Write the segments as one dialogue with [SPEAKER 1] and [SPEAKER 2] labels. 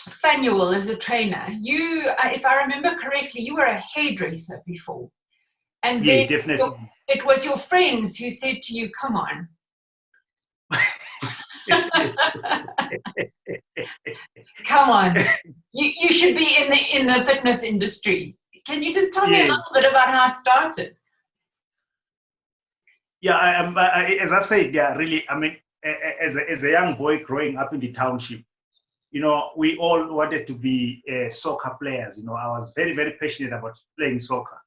[SPEAKER 1] Fanuel as a trainer. You, if I remember correctly, you were a hairdresser before. And
[SPEAKER 2] Yeah,
[SPEAKER 1] then
[SPEAKER 2] definitely.
[SPEAKER 1] it was your friends who said to you, come on. Come on. You should be in the fitness industry. Can you just tell me a
[SPEAKER 2] Yeah,
[SPEAKER 1] little bit about how it started?
[SPEAKER 2] yeah. As I said, yeah, really. I mean, as a young boy growing up in the township, we all wanted to be soccer players. I was very, very passionate about playing soccer.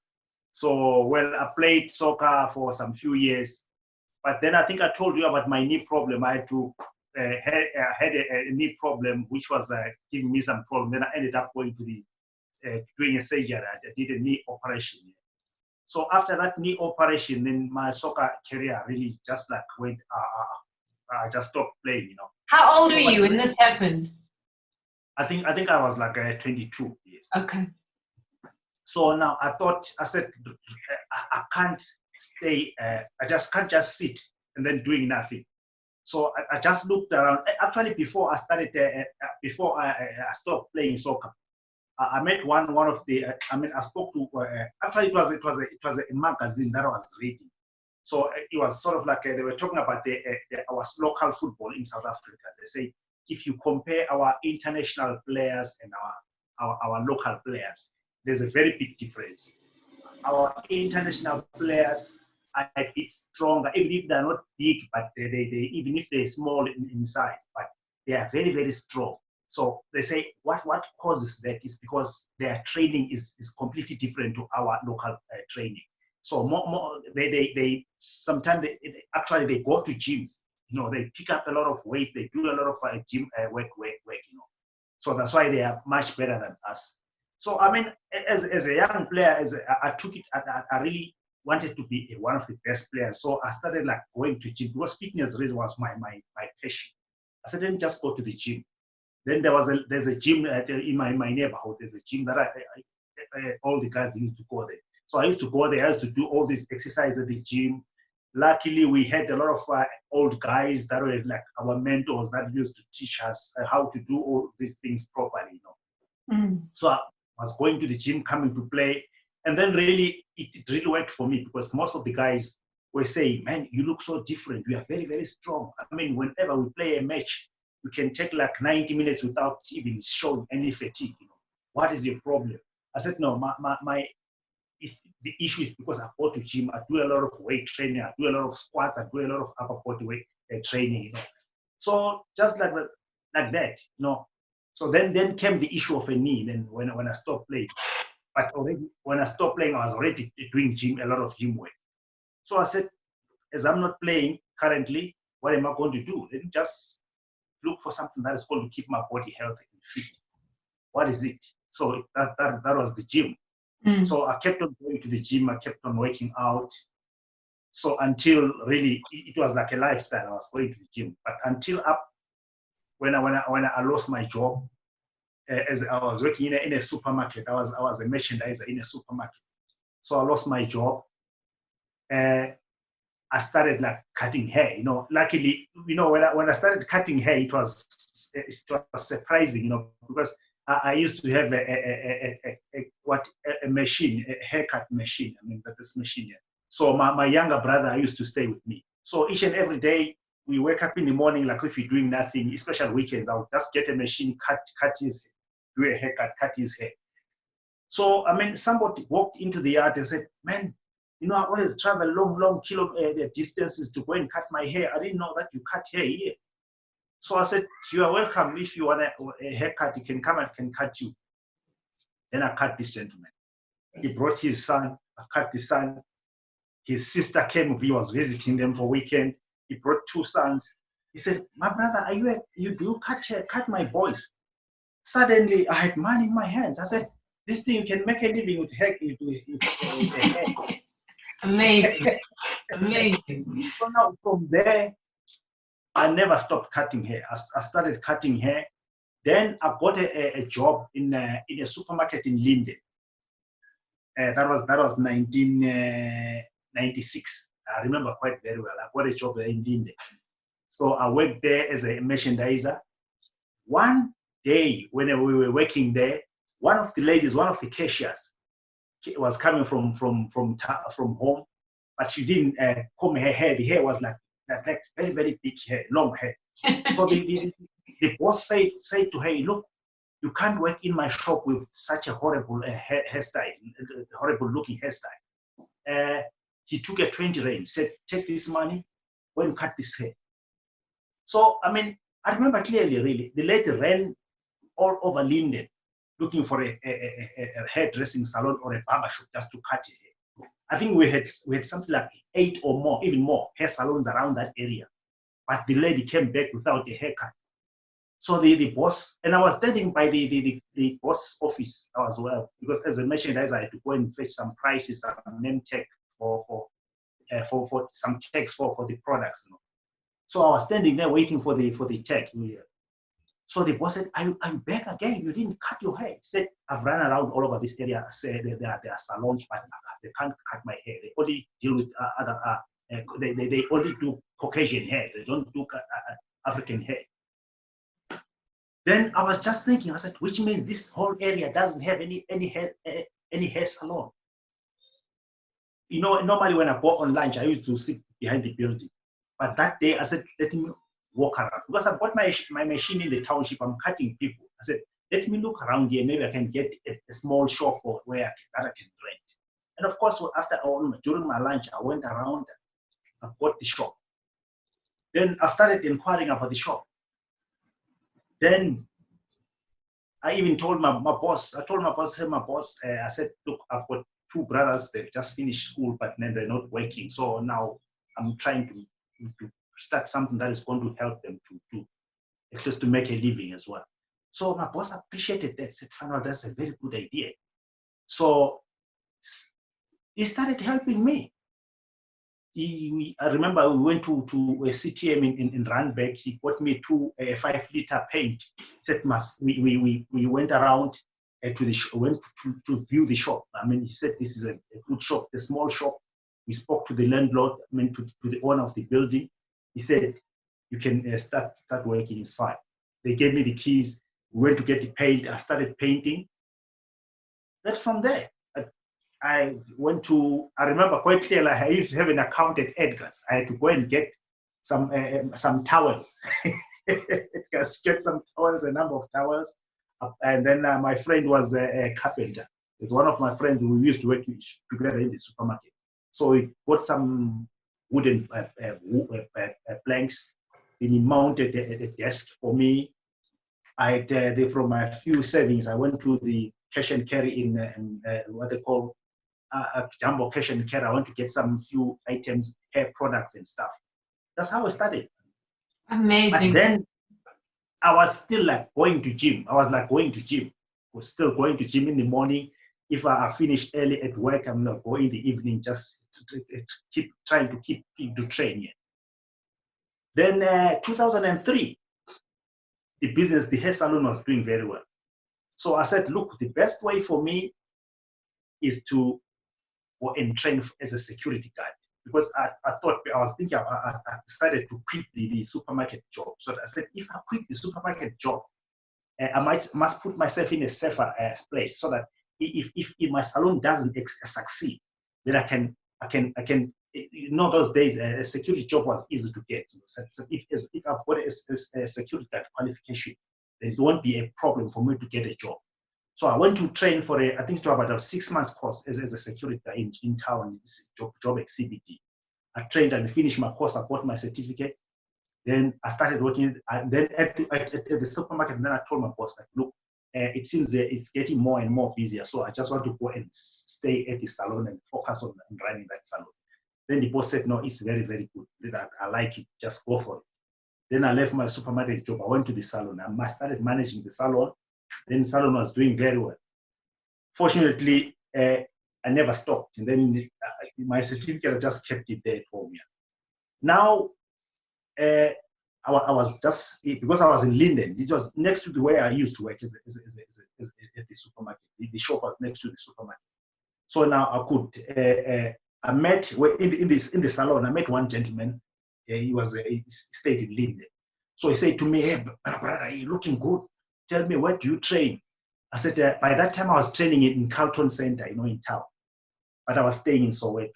[SPEAKER 2] So, well, I played soccer for some few years, but then I think I told you about my knee problem. I had a knee problem, which was giving me some problem. Then I ended up going to the doing a surgery. I did a knee operation. So after that knee operation, then my soccer career really just like went. I just stopped playing.
[SPEAKER 1] How old were
[SPEAKER 2] So,
[SPEAKER 1] you when this happened?
[SPEAKER 2] I think I was like 22 years.
[SPEAKER 1] Okay.
[SPEAKER 2] So now I said, I can't stay. I just can't just sit and then doing nothing. So I just looked around. Actually, before I started, before I stopped playing soccer, I met one of the. I spoke to. Actually, it was a magazine that I was reading. So it was sort of like they were talking about our local football in South Africa. They say if you compare our international players and our local players, there's a very big difference. Our international players are a bit stronger, even if they're not big, but they even if they're small in size, but they are very, very strong. So they say what causes that is because their training is completely different to our local training. So they sometimes actually they go to gyms. They pick up a lot of weight. They do a lot of gym work. So that's why they are much better than us. So I mean, as a young player, I took it. I really wanted to be one of the best players. So I started like going to gym because fitness really was my passion. I said, let me just go to the gym. Then there's a gym in my neighborhood. There's a gym that all the guys used to go there. So I used to go there. I used to do all this exercise at the gym. Luckily, we had a lot of old guys that were like our mentors that used to teach us how to do all these things properly. So I was going to the gym, coming to play, and then really it really worked for me because most of the guys were saying, "Man, you look so different. You are very, very strong." I mean, whenever we play a match, we can take like 90 minutes without even showing any fatigue. What is your problem? I said, no, the issue is because I go to gym, I do a lot of weight training, I do a lot of squats, I do a lot of upper body weight training. So just like that. So then came the issue of a knee. Then when I stopped playing, but already when I stopped playing, I was already doing a lot of gym work. So I said, as I'm not playing currently, what am I going to do? Let me just look for something that is going to keep my body healthy and fit. What is it? So that was the gym. So I kept on going to the gym. I kept on working out. So until really, it was like a lifestyle. I was going to the gym, but until up when I lost my job, as I was working in a supermarket. I was a merchandiser in a supermarket. So I lost my job. I started like cutting hair. Luckily, when I started cutting hair, it was surprising. Because I used to have a machine, a haircut machine. I mean, this machine. Yeah. So my younger brother used to stay with me. So each and every day we wake up in the morning, like if you're doing nothing, especially weekends, I would just get a machine, cut his, do a haircut, cut his hair. So I mean, somebody walked into the yard and said, "Man, I always travel long distances to go and cut my hair. I didn't know that you cut hair here." So I said, "You are welcome. If you want a haircut, you can come and can cut you." Then I cut this gentleman. He brought his son. I cut the son. His sister came. He was visiting them for weekend. He brought two sons. He said, "My brother, you do cut my boys?" Suddenly, I had money in my hands. I said, "This thing you can make a living with hair."
[SPEAKER 1] Amazing. Amazing.
[SPEAKER 2] So now from there, I never stopped cutting hair. I started cutting hair. Then I got a job in a supermarket in Linden. That was 1996. I remember quite very well. I got a job there in Linden. So I worked there as a merchandiser. One day when we were working there, one of the ladies, one of the cashiers, was coming from home, but she didn't comb her hair. The hair was like very, very big hair, long hair. So the boss said to her, look, you can't work in my shop with such a horrible hairstyle, horrible looking hairstyle. He took a 20 rand, said, take this money, go and cut this hair. So, I mean, I remember clearly, really, the lady ran all over Linden looking for a hairdressing salon or a barber shop just to cut her hair. I think we had something like 8 or more, even more, hair salons around that area. But the lady came back without a haircut. So the boss, and I was standing by the boss office as well, because as a merchandiser, I had to go and fetch some prices, some name tag for some tags for the products. You know. So I was standing there waiting for the tag. So the boss said, I'm back again. You didn't cut your hair. He said, I've run around all over this area. Said there are salons, but they can't cut my hair. They only deal with other. They only do Caucasian hair. They don't do African hair. Then I was just thinking, I said, which means this whole area doesn't have any hair salon. You know, normally when I go on lunch, I used to sit behind the building. But that day, I said, let me walk around. Because I've got my machine in the township, I'm cutting people. I said, let me look around here. Maybe I can get a small shop or where I can rent. And of course, during my lunch, I went around, I bought the shop. Then I started inquiring about the shop. Then I even told my boss, I said, look, I've got 2 brothers, they've just finished school, but then they're not working. So now I'm trying to start something that is going to help them to at least to make a living as well. So my boss appreciated that, said, Fanuel, that's a very good idea. So he started helping me. I remember we went to a CTM in Randburg. He bought me 2 5-liter paint. He said, we went around to the went to view the shop. I mean, he said this is a good shop, a small shop. We spoke to the landlord, I mean to the owner of the building. He said, you can start working, it's fine. They gave me the keys. We went to get the paint. I started painting. That's from there. I remember quite clearly, I used to have an account at Edgar's. I had to go and get some towels. Get some towels, a number of towels. And then my friend was a carpenter. It's one of my friends who used to work together in the supermarket. So he got some wooden planks, and he mounted a desk for me. From my few savings, I went to the cash and carry in what they call a jumbo cash and carry. I want to get some few items, hair products and stuff. That's how I started.
[SPEAKER 1] Amazing.
[SPEAKER 2] But then I was still like going to gym. I was still going to gym in the morning. If I finish early at work, I'm not going in the evening, just to trying to keep to train. Then 2003, the hair salon was doing very well. So I said, look, the best way for me is to go and train as a security guard. Because I decided to quit the supermarket job. So I said, if I quit the supermarket job, I must put myself in a safer place, so that if my salon doesn't succeed, then I can. Those days a security job was easy to get. So if I've got a security guard qualification, then it won't be a problem for me to get a job. So I went to train for I think about a 6 months course as a security guard in town, job at CBD. I trained and finished my course. I got my certificate. Then I started working. Then at the supermarket, and then I told my boss, like, look, it seems it's getting more and more busier. So I just want to go and stay at the salon and focus on running that salon. Then the boss said, no, it's very, very good. I like it. Just go for it. Then I left my supermarket job. I went to the salon. I started managing the salon. Then the salon was doing very well. Fortunately, I never stopped. And then my certificate, I just kept it there for me. Now, I was just, because I was in Linden, it was next to the way I used to work at the supermarket. The shop was next to the supermarket. So now I could, I met in the salon. I met one gentleman. He stayed in Linden. So he said to me, "Hey, brother, you're looking good. tell me, where do you train? I said, by that time I was training in Carlton Center, in town, but I was staying in Soweto.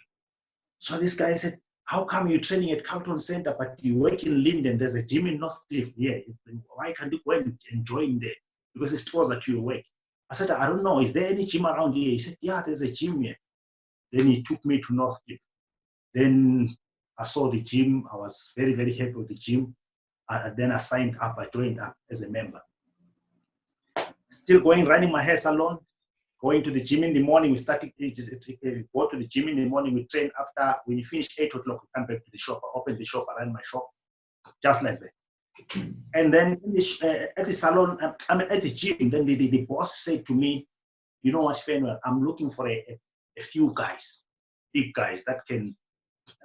[SPEAKER 2] So this guy said, how come you're training at Carlton Center, but you work in Linden? There's a gym in Northcliffe here. Why can't you go and join there? Because it's closer to your work. I said, I don't know. Is there any gym around here? He said, yeah, there's a gym here. Then he took me to Northcliffe. Then I saw the gym. I was very, very happy with the gym. And then I signed up. I joined up as a member. Still running my hair salon, going to the gym in the morning. We started go to the gym in the morning. We train after, when you finish 8 o'clock, we come back to the shop. I open the shop, I run my shop, just like that. And then at the salon, at the gym, then the boss said to me, you know what, Fanuel, I'm looking for a few guys, big guys that can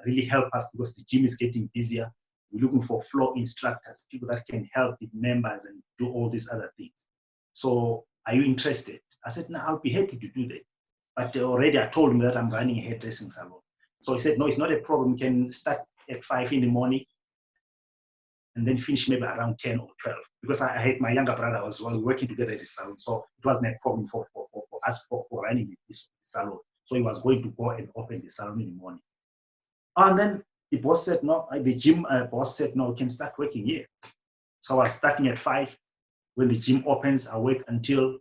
[SPEAKER 2] really help us because the gym is getting busier. We're looking for floor instructors, people that can help the members and do all these other things. So are you interested? I said, no, I'll be happy to do that. But already I told him that I'm running a hairdressing salon. So he said, no, it's not a problem. You can start at 5 in the morning and then finish maybe around 10 or 12. Because I had my younger brother as well working together at the salon. So it wasn't a problem for us for running this salon. So he was going to go and open the salon in the morning. And then the boss said, no, the gym boss said, no, we can start working here. So I was starting at 5. When the gym opens, I work until,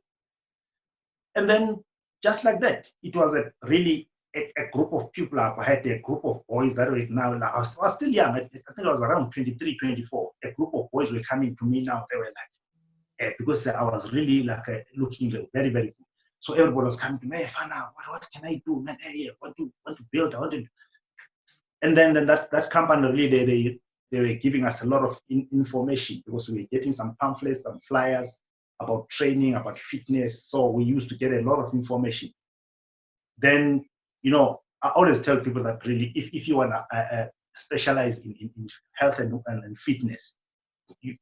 [SPEAKER 2] and then just like that, it was really a group of people. I had a group of boys that were now, I was still young, I think I was around 23, 24. A group of boys were coming to me now, they were like, because I was really like looking very, very good. So everybody was coming to me, hey, Fana, what can I do, man? Hey, I want to build, I want to. And then that company really, they were giving us a lot of information because we were getting some pamphlets, some flyers about training, about fitness. So we used to get a lot of information. Then, I always tell people that really, if you want to specialize in health and fitness,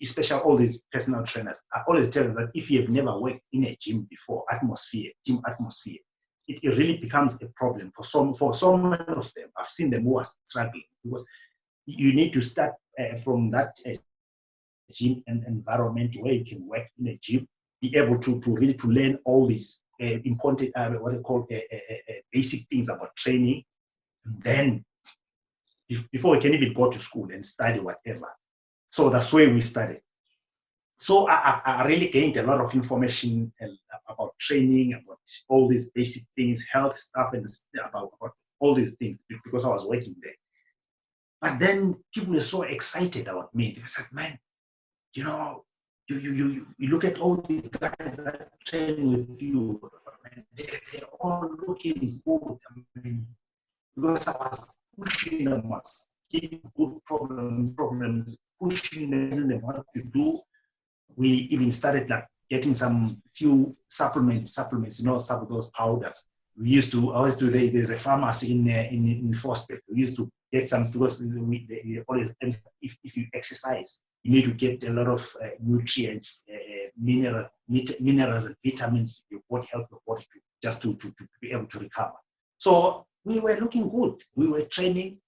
[SPEAKER 2] especially all these personal trainers, I always tell them that if you have never worked in a gym before, gym atmosphere, it really becomes a problem for so many of them. I've seen them who are struggling because you need to start from that gym and environment where you can work in a gym, be able to really to learn all these important what they call basic things about training. And then before we can even go to school and study whatever. So that's where we started. So I really gained a lot of information about training, about all these basic things, health stuff, and about all these things because I was working there. But then people were so excited about me. They said, man, you look at all the guys that train with you, they're all looking good. Because I was pushing them, I was giving good problems, pushing them what to do. We even started like getting some few supplements, some of those powders. We used to always do. There's a pharmacy in Forspet. We used to get some because they always, if you exercise, you need to get a lot of nutrients, minerals and vitamins. Your body help your body to be able to recover. So we were looking good. We were training.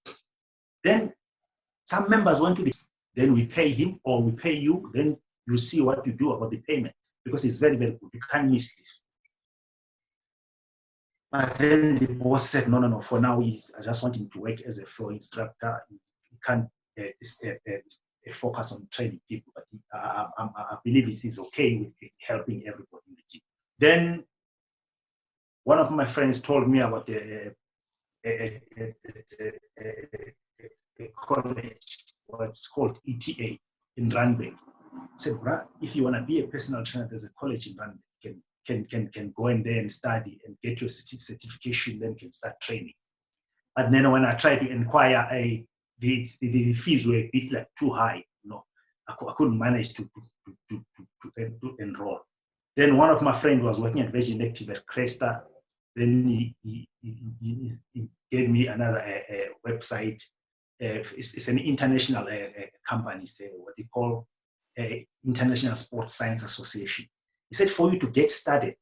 [SPEAKER 2] Then some members went to this. Then we pay him or we pay you. Then you see what you do about the payment because it's very, very good. You can't miss this. But then the boss said, no, for now, I just want him to work as a floor instructor. He can't focus on training people, but I believe he's okay with helping everybody in the gym. Then one of my friends told me about a college, what's called ETA in Randburg. Said, if you want to be a personal trainer, there's a college in Randburg. Can go in there and study and get your certification, then can start training. But then when I tried to inquire, the fees were a bit like too high. I couldn't manage to enroll. Then one of my friends was working at Virgin Active at Cresta. Then he gave me another website. It's an international company, what they call International Sports Science Association. He said, for you to get started,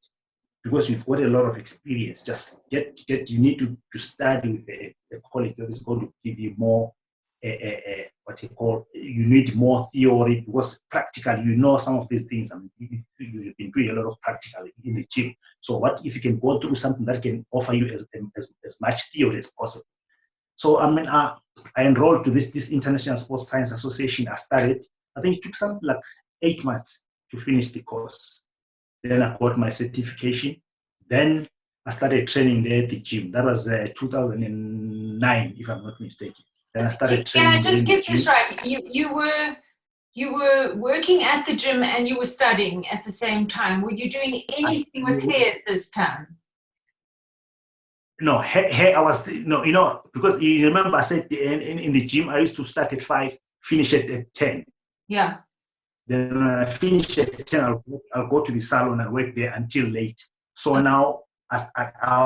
[SPEAKER 2] because you've got a lot of experience, just you need to study with a college that is going to give you more, what you call, you need more theory because practically, you know some of these things. I mean, you've been doing a lot of practical in the gym. So what if you can go through something that can offer you as much theory as possible? So I mean, I enrolled to this International Sports Science Association. I started. I think it took something like 8 months to finish the course. Then I got my certification. Then I started training there at the gym. That was 2009, if I'm not mistaken. Then I started training.
[SPEAKER 1] Can I just get this right? You were working at the gym and you were studying at the same time. Were you doing anything with hair at this time?
[SPEAKER 2] No, hair I was, no, you know, because you remember I said in the gym, I used to start at 5, finish at 10.
[SPEAKER 1] Yeah.
[SPEAKER 2] Then when I finish at 10, I'll go to the salon and work there until late. So now I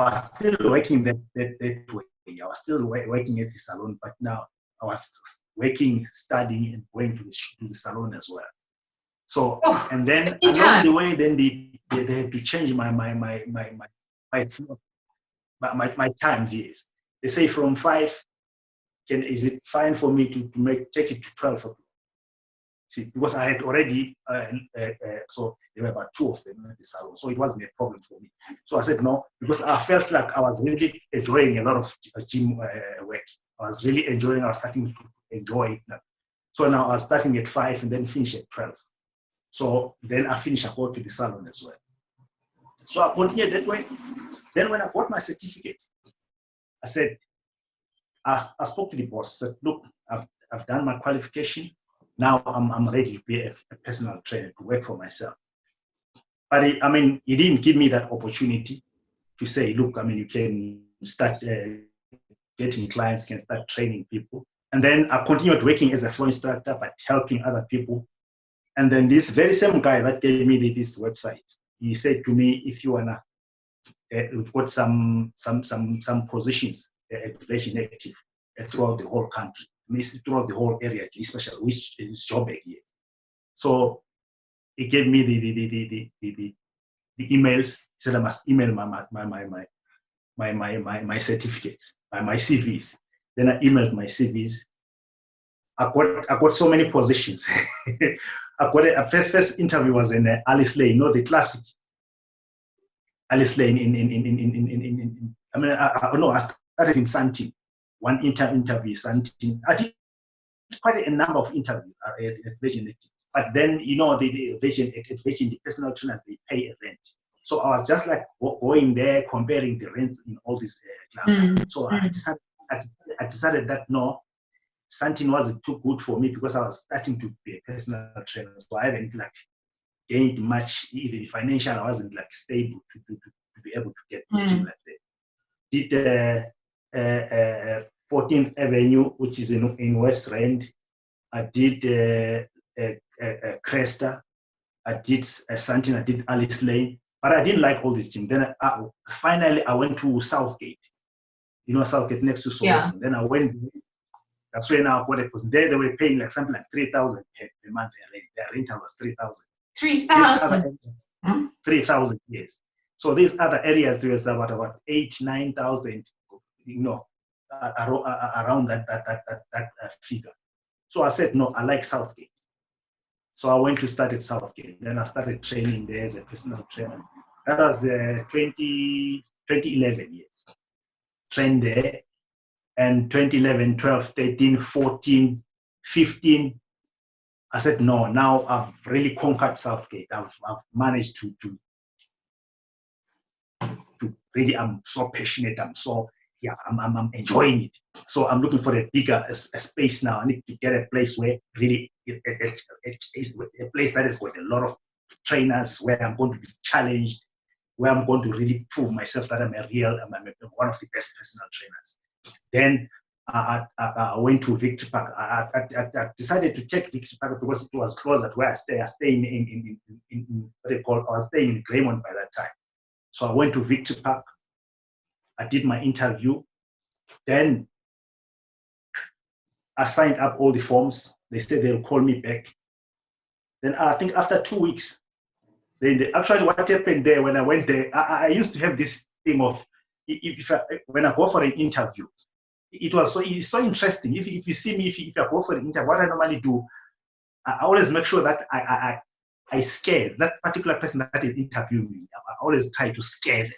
[SPEAKER 2] was still working that way. I was still working at the salon, but now I was working, studying, and going to the salon as well. So, and then along the way, then they had to change my times. Yes, they say from 5. Is it fine for me to take it to 12 o'clock? See, because I had already, so there were about 2 of them at the salon, so it wasn't a problem for me. So I said no, because I felt like I was really enjoying a lot of gym work. I was really enjoying. I was starting to enjoy it now. So now I was starting at 5 and then finish at 12. So then I finish, I go to the salon as well. So I continued that way. Then when I got my certificate, I said, I spoke to the boss, said, look, I've done my qualification. Now I'm ready to be a personal trainer, to work for myself. But he didn't give me that opportunity to say, look, you can start getting clients, can start training people. And then I continued working as a flow instructor, but helping other people. And then this very same guy that gave me this website, he said to me, if you wanna, we've got some positions at Virgin Active throughout the whole country, throughout the whole area, especially which is Joburg here. So he gave me the emails. He said I must email my certificates, my CVs. Then I emailed my CVs. I got so many positions. I got a first interview was in Alice Lane, the classic Alice Lane I started in Santin. One interview, Santin. I did quite a number of interviews at Virgin Active. But then, the Virgin, the personal trainers, they pay a rent. So I was just like going there, comparing the rents in all these clubs. So I decided that no, Santin wasn't too good for me because I was starting to be a personal trainer. So I hadn't gained much, even financial. I wasn't stable to be able to get the gym like that. Did 14th Avenue, which is in West Rand. I did Cresta. I did Santin. I did Alice Lane. But I didn't like all this gyms. Then finally I went to Southgate. Southgate next to Soweto. Yeah. Then I went. That's when I got it. Because there they were paying something like 3,000 per month. Their rental was 3,000.
[SPEAKER 1] 3,000.
[SPEAKER 2] 3,000, yes. So these other areas there was about 8,000-9,000. Around that figure. So I said no. I like Southgate. So I went to start at Southgate. Then I started training there as a personal trainer. That was 2011 years. Trained there. And 2011, 12, 13, 14, 15, I said, no, now I've really conquered Southgate. I've managed to really, I'm so passionate. I'm enjoying it. So I'm looking for a bigger space now. I need to get a place where really it's a place that has got a lot of trainers, where I'm going to be challenged, where I'm going to really prove myself that I'm one of the best personal trainers. Then I went to Victory Park. I decided to take Victory Park because it was closer to where I stay. I stay in what they call, I was staying in Graymont by that time. So I went to Victory Park. I did my interview. Then I signed up all the forms. They said they'll call me back. Then I think after 2 weeks, actually what happened there when I went there, I used to have this thing of, when I go for an interview, it's so interesting. If you see me, if I go for the interview, what I normally do, I always make sure that I scare that particular person that is interviewing me. I always try to scare them.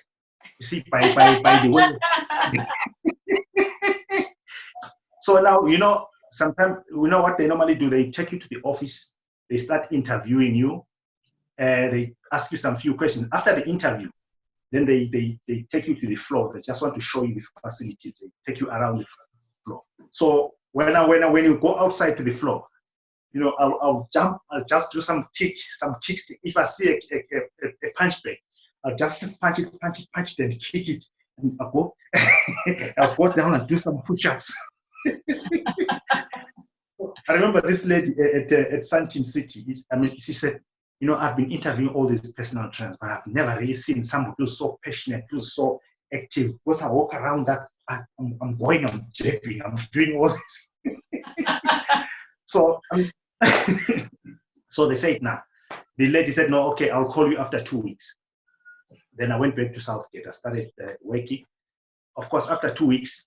[SPEAKER 2] You see, by the way. So now, sometimes what they normally do. They take you to the office. They start interviewing you. They ask you some few questions. After the interview, then they take you to the floor. They just want to show you the facility. They take you around the floor. So when you go outside to the floor, I'll jump. I'll just do some kicks. If I see a punch bag, I'll just punch it, and kick it, and I'll go. I'll go down and do some push-ups. I remember this lady at Santin City. She said, I've been interviewing all these personal trainers, but I've never really seen someone who's so passionate, who's so active. Because I walk around that, I'm going, I'm jabbing, I'm doing all this. So, so they said, nah. The lady said, no, okay, I'll call you after 2 weeks. Then I went back to Southgate. I started working. Of course, after 2 weeks,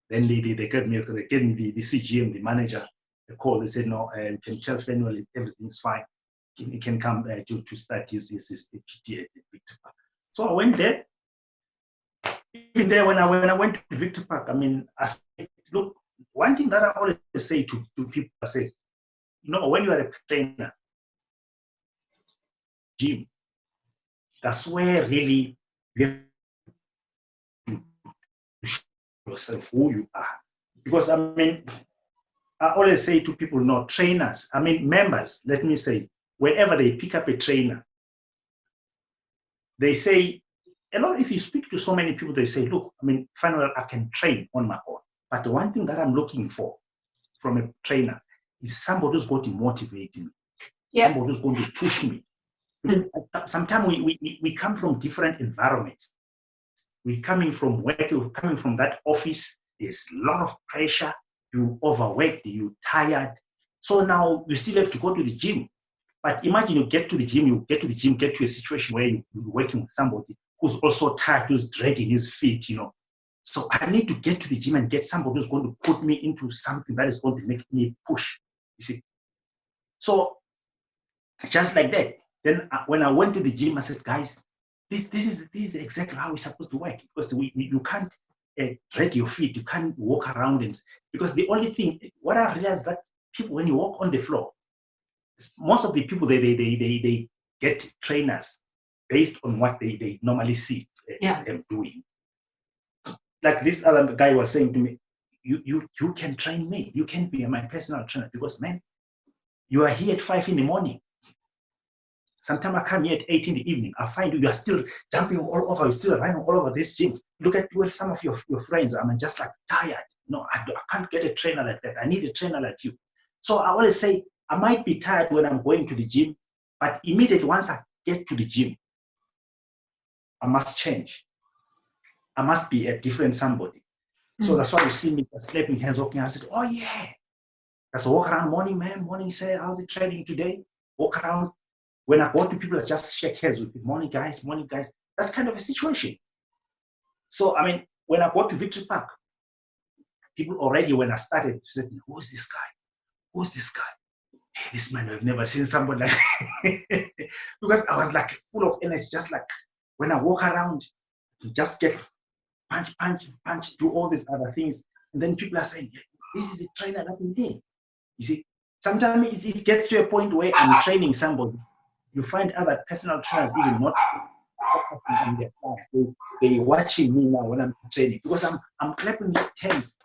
[SPEAKER 2] then they gave me the CGM, the manager, a call. They said, no, you can tell Fanuel everything's fine. He can come to start his PT at Victor Park. So I went there. Even there, when I went to Victor Park, I said, look, one thing that I always say to people, I say, when you are a trainer, gym, that's where really you have to show yourself who you are. Because I always say to people, no, trainers, members, let me say, wherever they pick up a trainer, they say, a lot, if you speak to so many people, they say, look, Fanuel, I can train on my own. But the one thing that I'm looking for from a trainer is somebody who's going to motivate me. Yeah. Somebody who's going to push me. Because sometimes we come from different environments. We're coming from work, we're coming from that office. There's a lot of pressure. You overworked, you tired. So now you still have to go to the gym. But imagine you get to the gym, get to a situation where you're working with somebody who's also tired, who's dragging his feet, So I need to get to the gym and get somebody who's going to put me into something that is going to make me push, you see. So just like that, then when I went to the gym, I said, guys, this is exactly how it's supposed to work. Because you can't drag your feet, you can't walk around. Because the only thing, what I realized that people, when you walk on the floor, most of the people, they get trainers based on what they normally see them doing. Like this other guy was saying to me, you can train me. You can be my personal trainer because, man, you are here at 5 in the morning. Sometimes I come here at 8 in the evening. I find you are still jumping all over, you're still running all over this gym. Look at some of your friends. I'm just like tired. No, I can't get a trainer like that. I need a trainer like you. So I always say, I might be tired when I'm going to the gym, but immediately once I get to the gym, I must change. I must be a different somebody. So that's why you see me slapping hands, walking. I said, oh yeah. That's a walk around morning, man. Morning, say, how's it training today? Walk around. When I go to people, I just shake hands with them. Morning, guys. That kind of a situation. So, when I go to Victory Park, people already, when I started, said, who's this guy? Who's this guy? Hey, this man, I've never seen somebody like because I was like full of energy, just like when I walk around, just get punch, do all these other things. And then people are saying, this is a trainer that we need. You see, sometimes it gets to a point where I'm training somebody. You find other personal trainers even not focusing on their class. They're watching me now when I'm training because I'm clapping their hands.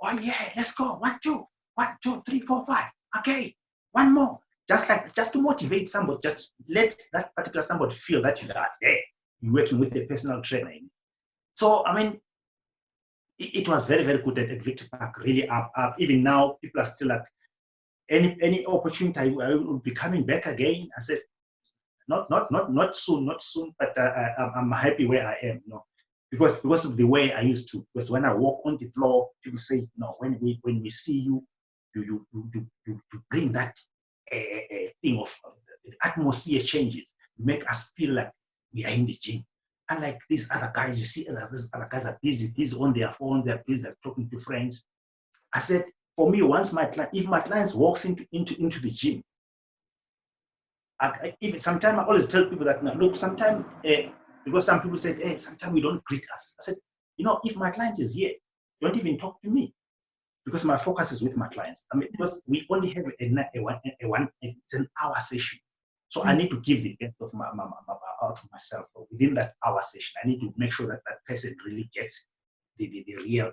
[SPEAKER 2] Oh yeah, let's go. 1, 2, 1, 2, 3, 4, 5. Okay, one more. Just to motivate somebody, just let that particular somebody feel that you're working with a personal trainer. So it was very, very good at Victor Park. Really up. Even now, people are still like, any opportunity I will be coming back again. I said, not soon, but I'm happy where I am, because of the way I used to. Because when I walk on the floor, people say, no, when we see you, you bring that thing of the atmosphere changes. You make us feel like we are in the gym. Unlike these other guys, you see, these other guys are busy on their phones, they're busy, they're talking to friends. I said, for me, if my clients walks into the gym, sometimes I always tell people that, look, sometimes, because some people say, hey, sometimes we don't greet us. I said, if my client is here, don't even talk to me, because my focus is with my clients. I mean, because we only have it's an hour session. So I need to give the best of out of myself within that hour session. I need to make sure that that person really gets the real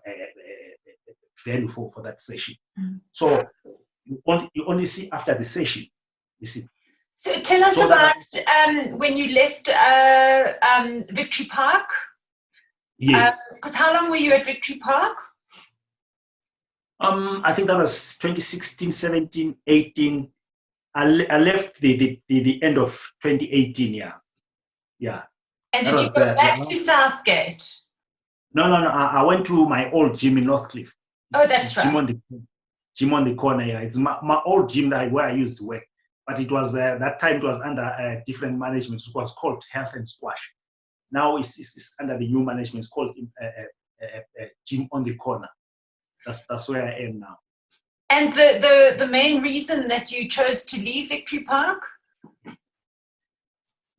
[SPEAKER 2] value for that session. So you only see after the session, you see.
[SPEAKER 1] So tell us about when you left Victory Park.
[SPEAKER 2] Yes.
[SPEAKER 1] Because how long were you at Victory Park?
[SPEAKER 2] I think that was 2016, 17, 18. I left the end of 2018. Yeah.
[SPEAKER 1] And did you go back to Southgate?
[SPEAKER 2] No. I went to my old gym in Northcliffe.
[SPEAKER 1] Oh, that's right.
[SPEAKER 2] Gym on the corner. Yeah, it's my old gym where I used to work. But it was that time it was under different management. It was called Health and Squash. Now it's under the new management. It's called Gym on the Corner. That's where I am now.
[SPEAKER 1] And the main reason that you chose to leave Victory Park?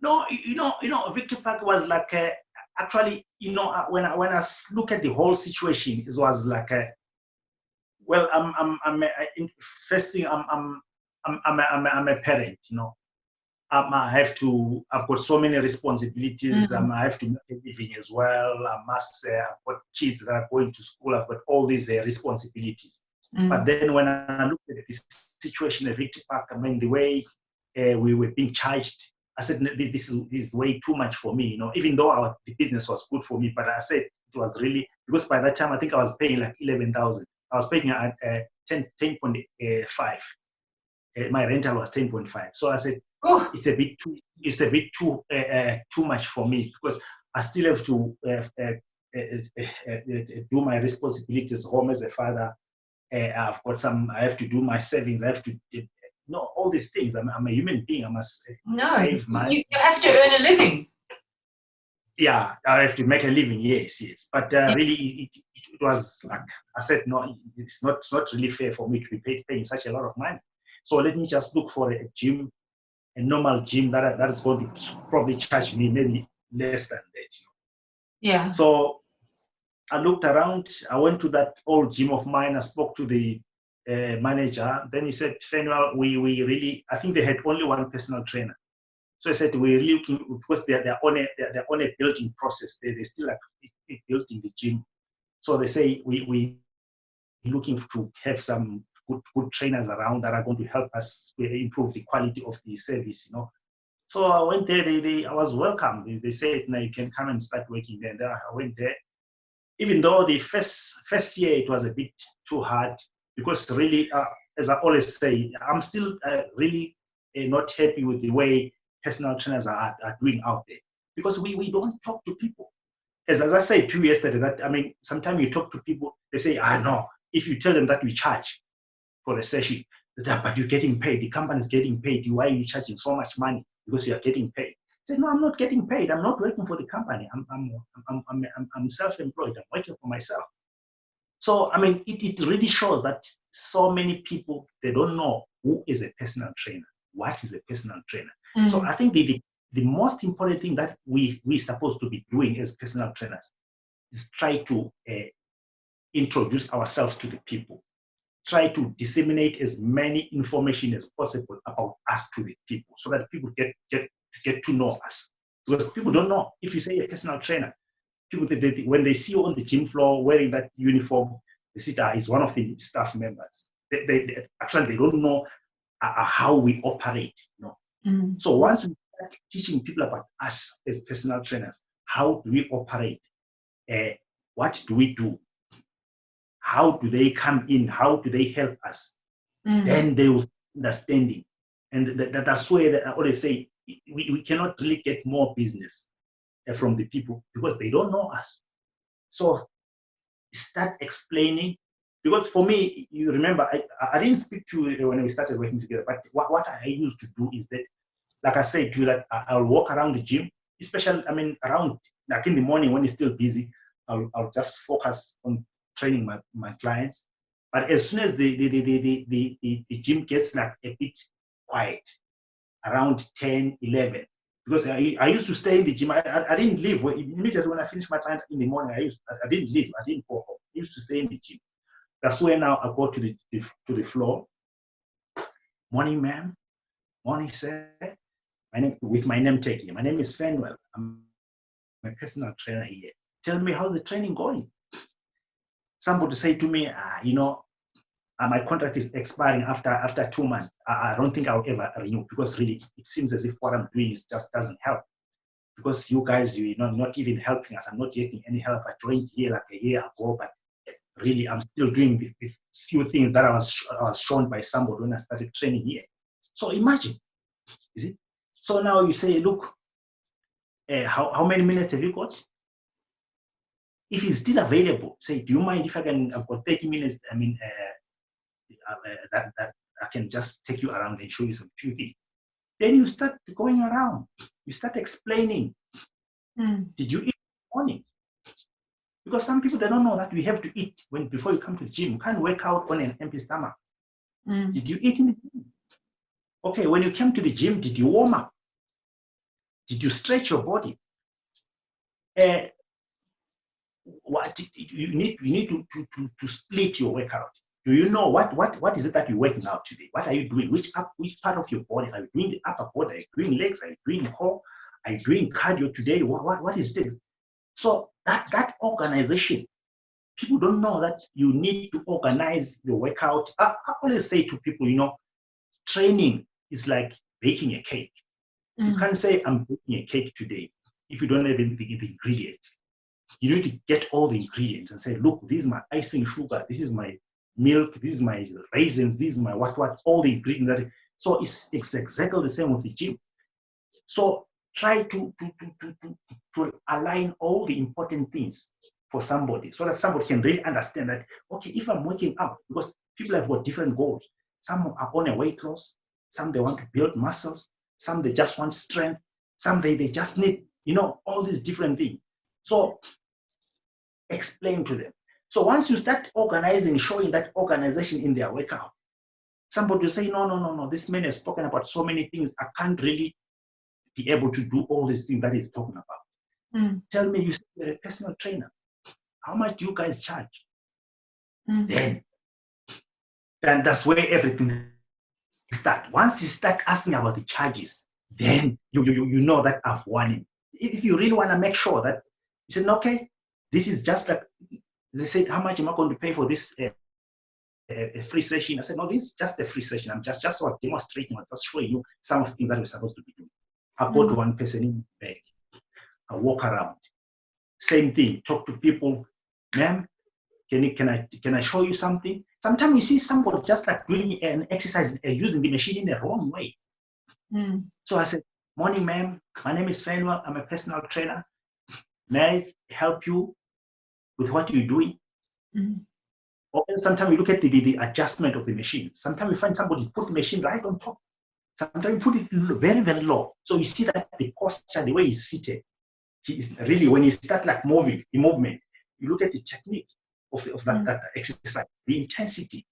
[SPEAKER 2] No, Victory Park was like actually, when I look at the whole situation, it was like well, first thing, I'm a parent, I've got so many responsibilities. I have to make a living as well. I've got kids that are going to school. I've got all these responsibilities. But then when I look at this situation at Victory Park, I mean, the way we were being charged, I said, this is way too much for me, even though the business was good for me, but I said it was really, because by that time, I think I was paying like 11,000. I was paying 10.5. My rental was 10.5. So I said, it's a bit too much for me, because I still have to do my responsibilities home as a father. I have to do my savings. I have to all these things. I'm a human being. I must save money.
[SPEAKER 1] You have to earn a living.
[SPEAKER 2] Yeah, I have to make a living. Yes. But really, it was like I said, no, it's not really fair for me to be paying such a lot of money. So let me just look for a gym, a normal gym that is going to probably charge me maybe less than that.
[SPEAKER 1] Yeah.
[SPEAKER 2] So I looked around. I went to that old gym of mine. I spoke to the manager. Then he said, Fanuel, we really, I think they had only one personal trainer. So I said, we're really looking, because they're on a building process. They're still like building the gym. So they say we looking to have some good trainers around that are going to help us improve the quality of the service, So I went there. I was welcome. They said, now you can come and start working there. And I went there. Even though the first year it was a bit too hard, because really, as I always say, I'm still really not happy with the way personal trainers are doing out there, because we don't talk to people. As I said to you yesterday, that I mean, sometimes you talk to people, they say, no, if you tell them that we charge for a session, but you're getting paid, the company is getting paid, why are you charging so much money? Because you are getting paid. I said, no, I'm not getting paid. I'm not working for the company. I'm self-employed. I'm working for myself. So, I mean, it really shows that so many people, they don't know who is a personal trainer. What is a personal trainer? So I think the most important thing that we're supposed to be doing as personal trainers is try to introduce ourselves to the people. Try to disseminate as many information as possible about us to the people, so that people get to know us. Because people don't know. If you say a personal trainer, people, when they see you on the gym floor wearing that uniform, they see that is one of the staff members. They actually, they don't know how we operate. So once we start teaching people about us as personal trainers, how do we operate? What do we do? How do they come in? How do they help us? Then they will understanding. And that's where I always say we cannot really get more business from the people, because they don't know us. So start explaining, because for me, you remember, I didn't speak to you when we started working together, but what I used to do is that, like I said to you, that I'll walk around the gym. especially, I mean, around, like in the morning when it's still busy, I'll just focus on training my clients. But as soon as the gym gets like a bit quiet, around 10, 11, because I used to stay in the gym. I didn't leave. Immediately when I finished my client in the morning, I didn't leave. I didn't go home. I used to stay in the gym. That's where now I go to the floor. Morning, ma'am. Morning, sir. With my name tag here. My name is Fanuel. I'm my personal trainer here. Tell me, how's the training going? Somebody say to me, my contract is expiring after 2 months. I don't think I'll ever renew, because really it seems as if what I'm doing just doesn't help. Because you guys, you're not even helping us. I'm not getting any help. I joined here like a year ago, but really I'm still doing the few things that I was shown by somebody when I started training here. So imagine, is it? So now you say, look, how many minutes have you got? If it's still available, say, do you mind if I've got 30 minutes, I mean, that I can just take you around and show you some few things. Then you start going around. You start explaining. Did you eat in the morning? Because some people, they don't know that we have to eat before you come to the gym. You can't work out on an empty stomach. Did you eat in the gym? Okay, when you came to the gym, did you warm up? Did you stretch your body? What you need to split your workout. Do you know what is it that you're working out today? What are you doing? Which part of your body? Are you doing the upper body? Are you doing legs? Are you doing core? Are you doing cardio today? What is this? So that organization, people don't know that you need to organize your workout. I always say to people, training is like baking a cake. You can't say I'm baking a cake today if you don't have the ingredients. You need to get all the ingredients and say, look, this is my icing sugar, this is my milk, this is my raisins, this is my what, all the ingredients. So it's exactly the same with the gym. So try to align all the important things for somebody, so that somebody can really understand that, okay, if I'm working out, because people have got different goals. Some are on a weight loss, some they want to build muscles, some they just want strength, some they just need, all these different things. So explain to them. So once you start organizing, showing that organization in their workout, somebody will say, no, this man has spoken about so many things. I can't really be able to do all these things that he's talking about. Tell me, you're a personal trainer. How much do you guys charge? Then that's where everything starts. Once you start asking about the charges, then you know that I've won him. If you really want to make sure that, you said, okay, this is just like, they said, how much am I going to pay for this a free session? I said, no, this is just a free session. I'm just demonstrating, I'm just showing you some of the things that we're supposed to be doing. I got one person in the bag. I walk around. Same thing, talk to people. Ma'am, can I show you something? Sometimes you see somebody just like doing an exercise using the machine in the wrong way. So I said, morning, ma'am. My name is Fanuel. I'm a personal trainer. May I help you with what you're doing? Or sometimes you look at the adjustment of the machine. Sometimes you find somebody put the machine right on top. Sometimes you put it very, very low. So you see that the posture, the way he's seated, he is really, when you start like moving, the movement, you look at the technique of that exercise, the intensity,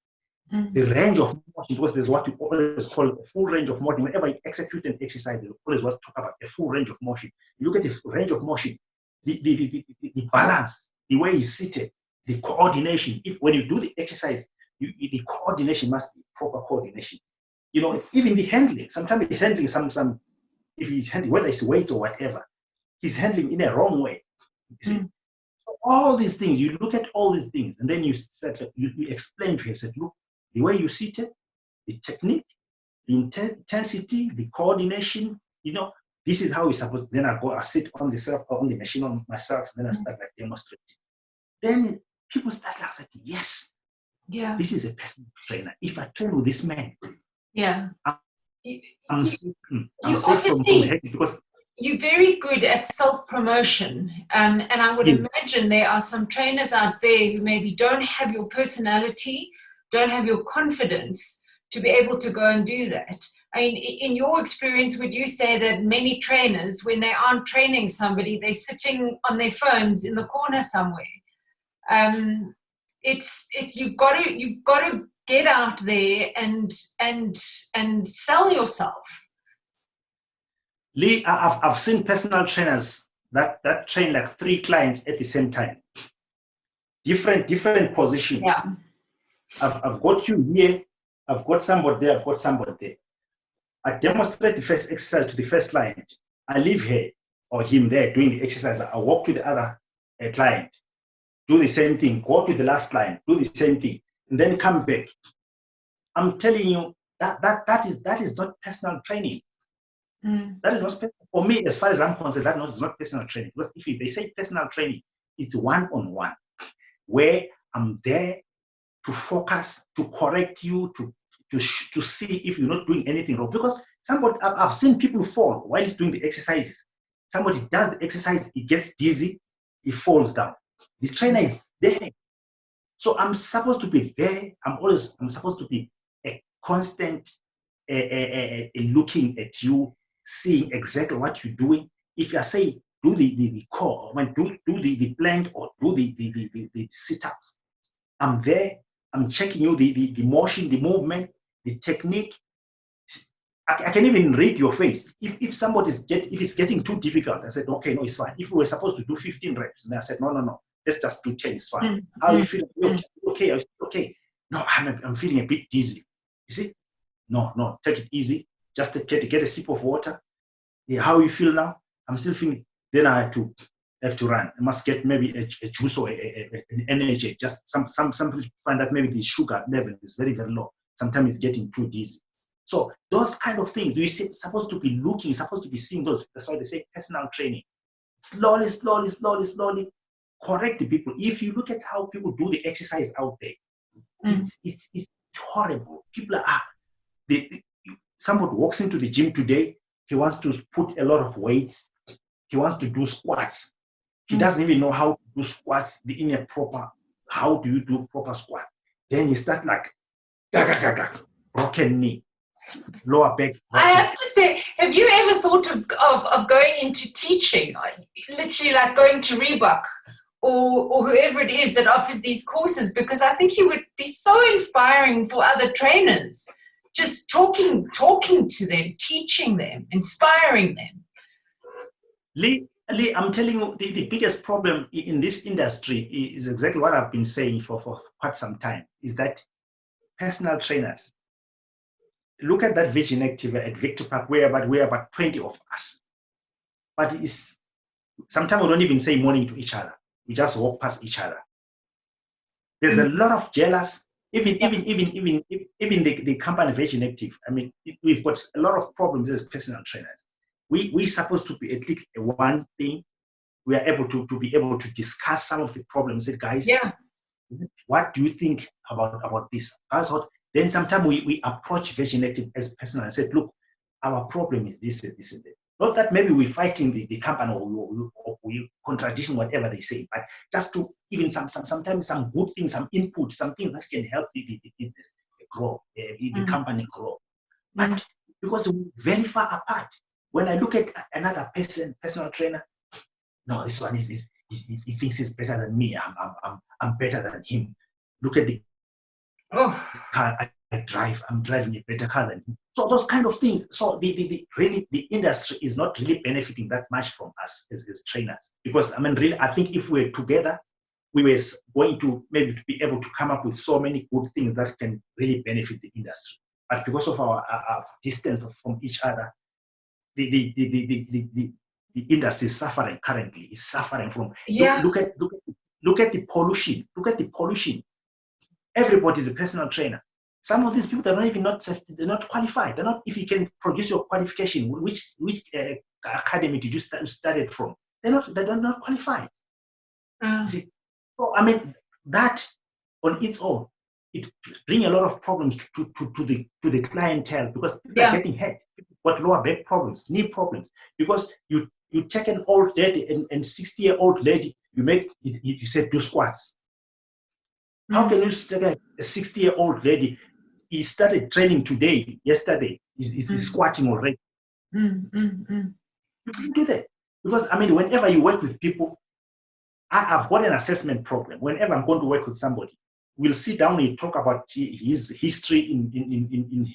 [SPEAKER 2] the range of motion, because there's what you always call a full range of motion. Whenever you execute an exercise, you always want to talk about a full range of motion. You look at the range of motion, the balance, the way he's seated, the coordination. When you do the exercise, the coordination must be proper coordination. Even the handling, sometimes he's handling if he's handling, whether it's weights or whatever, he's handling in a wrong way. You see? So all these things, you look at all these things, and then you explain to him, said, look, the way you seated, the technique, the intensity, the coordination, this is how you're supposed to. Then I sit on the machine on myself, and then I start like demonstrating. Then people start like saying, yes, this is a personal trainer. If I train with this man, I'm safe from headache, because
[SPEAKER 1] you're very good at self-promotion, and I would imagine there are some trainers out there who maybe don't have your personality, don't have your confidence to be able to go and do that. I mean, in your experience, would you say that many trainers, when they aren't training somebody, they're sitting on their phones in the corner somewhere? It's you've got to get out there and sell yourself.
[SPEAKER 2] Lee, I've seen personal trainers that train like 3 clients at the same time, different positions.
[SPEAKER 1] Yeah.
[SPEAKER 2] I've got you here, I've got somebody there, I've got somebody there. I demonstrate the first exercise to the first client. I leave her or him there doing the exercise. I walk to the other client, do the same thing, go to the last client, do the same thing, and then come back. I'm telling you that is not personal training. That is not for me, as far as I'm concerned. That is not personal training. Because if they say personal training, it's one-on-one, where I'm there to focus, to correct you, to see if you're not doing anything wrong. Because I've seen people fall while he's doing the exercises. Somebody does the exercise, he gets dizzy, he falls down. The trainer is there. So I'm supposed to be there. I'm supposed to be a constant looking at you, seeing exactly what you're doing. If you say do the core, do the plank or do the sit-ups, I'm there. I'm checking you the motion, the movement, the technique. I can even read your face. If somebody's if it's getting too difficult, I said, okay, no, it's fine. If we were supposed to do 15 reps, and I said, no, let's just do 10, it's fine. How you feel? Okay, okay. No, I'm feeling a bit dizzy. You see? No, take it easy. Just get a sip of water. Yeah, how you feel now? I'm still feeling. Then I have to run. I must get maybe a juice or an energy. Just some people find that maybe the sugar level is very, very low. Sometimes it's getting too dizzy. So those kind of things, you're supposed to be looking, supposed to be seeing those. That's why they say personal training. Slowly, correct the people. If you look at how people do the exercise out there, it's horrible. People are, somebody walks into the gym today, he wants to put a lot of weights, he wants to do squats. He doesn't even know how to do squats in a proper, how do you do proper squat? Then he start like, broken knee, lower back.
[SPEAKER 1] I have to say, have you ever thought of going into teaching, literally like going to Reebok or whoever it is that offers these courses? Because I think you would be so inspiring for other trainers, just talking to them, teaching them, inspiring them.
[SPEAKER 2] Lee, I'm telling you, the biggest problem in this industry is exactly what I've been saying for quite some time, is that personal trainers, look at that Virgin Active at Victor Park, we're about 20 of us. But sometimes we don't even say morning to each other. We just walk past each other. There's a lot of jealous, even the company Virgin Active. I mean, we've got a lot of problems as personal trainers. We're supposed to be at least one thing. We are able to be able to discuss some of the problems. Say, guys, what do you think about this? Then sometimes we approach Virgin Active as personal and said, look, our problem is this and this and that. Not that maybe we're fighting the company or we contradicting whatever they say, but just to even sometimes some good things, some input, some things that can help the business grow, the company grow. But because we're very far apart, when I look at another personal trainer, no, this one he thinks he's better than me. I'm better than him. Look at the car I drive. I'm driving a better car than him. So those kind of things. So the industry is not really benefiting that much from us as trainers, because I mean, really, I think if we're together, we were going to maybe be able to come up with so many good things that can really benefit the industry. But because of our distance from each other, the industry is suffering currently. Is suffering from. Look at the pollution. Look at the pollution. Everybody's a personal trainer. Some of these people they're not qualified. They're not. If you can produce your qualification, which academy did you studied from? They're not qualified. See, so I mean that on its own, it brings a lot of problems to the clientele, because people are getting hurt. People got lower back problems, knee problems, because you take an old lady and 60-year-old lady, you said do squats. How can you say that a 60-year-old lady, he started training yesterday, is squatting already.
[SPEAKER 1] Mm.
[SPEAKER 2] You can do that. Because, I mean, whenever you work with people, I've got an assessment program. Whenever I'm going to work with somebody, we'll sit down and talk about his history in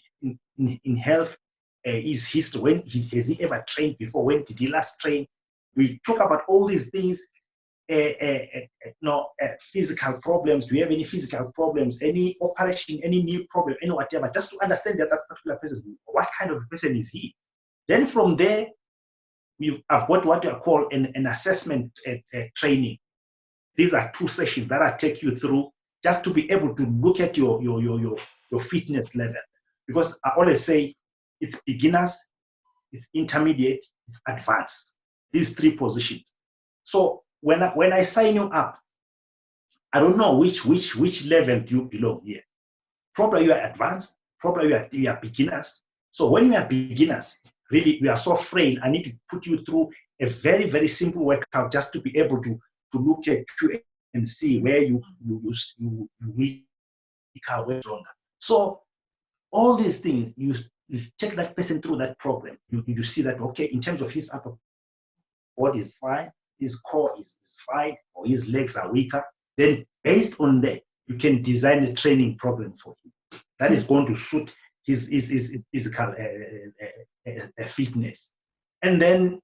[SPEAKER 2] health, his history. Has he ever trained before? When did he last train? We talk about all these things. Physical problems. Do you have any physical problems? Any operation? Any new problem? Any whatever? Just to understand that particular person. What kind of person is he? Then from there, I've got what I call an assessment training. These are 2 sessions that I take you through just to be able to look at your fitness level. Because I always say it's beginners, it's intermediate, it's advanced. These 3 positions. So when I sign you up, I don't know which level do you belong here. Probably you are advanced, probably you are beginners. So when you are beginners, really you are so frail, I need to put you through a very, very simple workout just to be able to look at you and see where you weak are way stronger. So all these things, you take that person through that program. You see that, okay, in terms of his upper body is fine, his core is fine, or his legs are weaker. Then based on that, you can design a training program for him that is going to suit his physical fitness. And then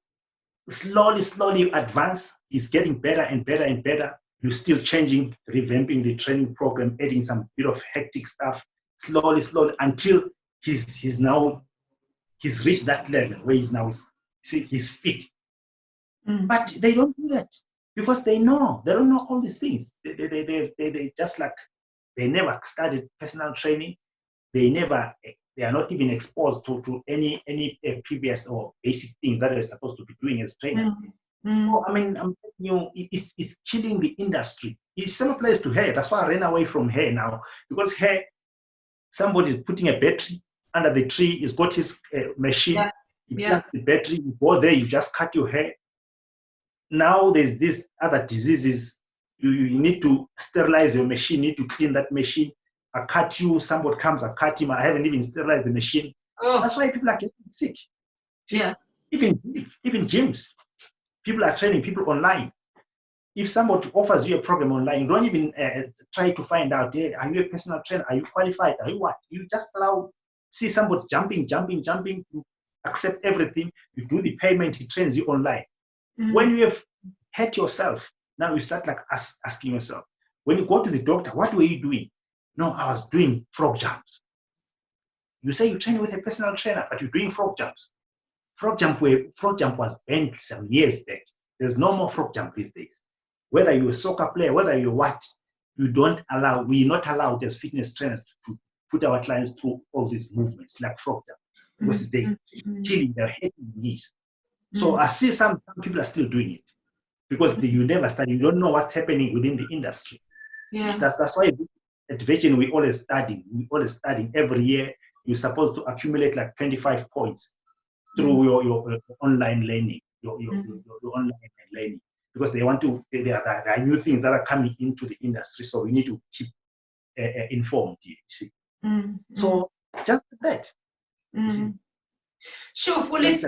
[SPEAKER 2] slowly advance. He's getting better and better and better. You're still changing, revamping the training program, adding some bit of hectic stuff, slowly until he's reached that level where he's fit. But they don't do that because they don't know all these things. They just like they never studied personal training. They are not even exposed to any previous or basic things that they're supposed to be doing as trainers. So, I mean, I'm telling you, it's killing the industry. It's some place to hair. That's why I ran away from hair now, because hair, somebody's putting a battery under the tree. He's got his machine. He plugs the battery. You go there. You just cut your hair. Now there's these other diseases. You need to sterilize your machine. You need to clean that machine. I cut you, somebody comes, I cut him, I haven't even sterilized the machine. That's why people are getting sick. Even gyms, people are training people online. If somebody offers you a program online, don't even try to find out, hey, are you a personal trainer? Are you qualified? Are you what? You just see somebody jumping, you accept everything, you do the payment, he trains you online. When you have hurt yourself, now you start like asking yourself, when you go to the doctor, what were you doing? No, I was doing frog jumps. You say you train with a personal trainer, but you're doing frog jumps. Frog jump was banned some years back. There's no more frog jump these days. Whether you're a soccer player, whether you're what, we're not allowed as fitness trainers to put our clients through all these movements like frog jump, because they're killing, they're hitting the knees. So I see some people are still doing it because you never study, you don't know what's happening within the industry. That's why at Virgin, we're always studying every year. You're supposed to accumulate like 25 points through your online learning, your online learning, because there are new things that are coming into the industry, so we need to keep informed. You see, so just that.
[SPEAKER 1] Sure. Well, it's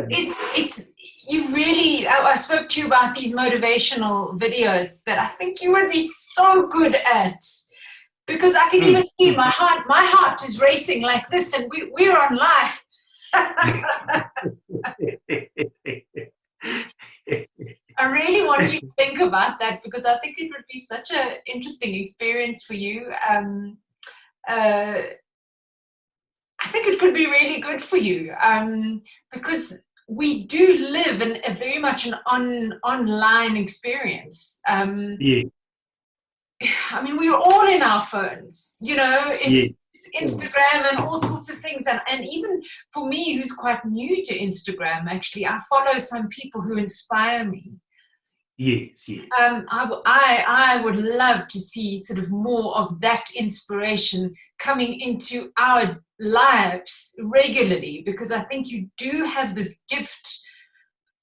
[SPEAKER 1] you really. I spoke to you about these motivational videos that I think you would be so good at. Because I can even feel my heart is racing like this, and we're on live. I really want you to think about that, because I think it would be such an interesting experience for you. I think it could be really good for you, because we do live in a very much an online experience. I mean, we're all in our phones, it's Instagram and all sorts of things. And even for me, who's quite new to Instagram, actually, I follow some people who inspire me. I would love to see sort of more of that inspiration coming into our lives regularly, because I think you do have this gift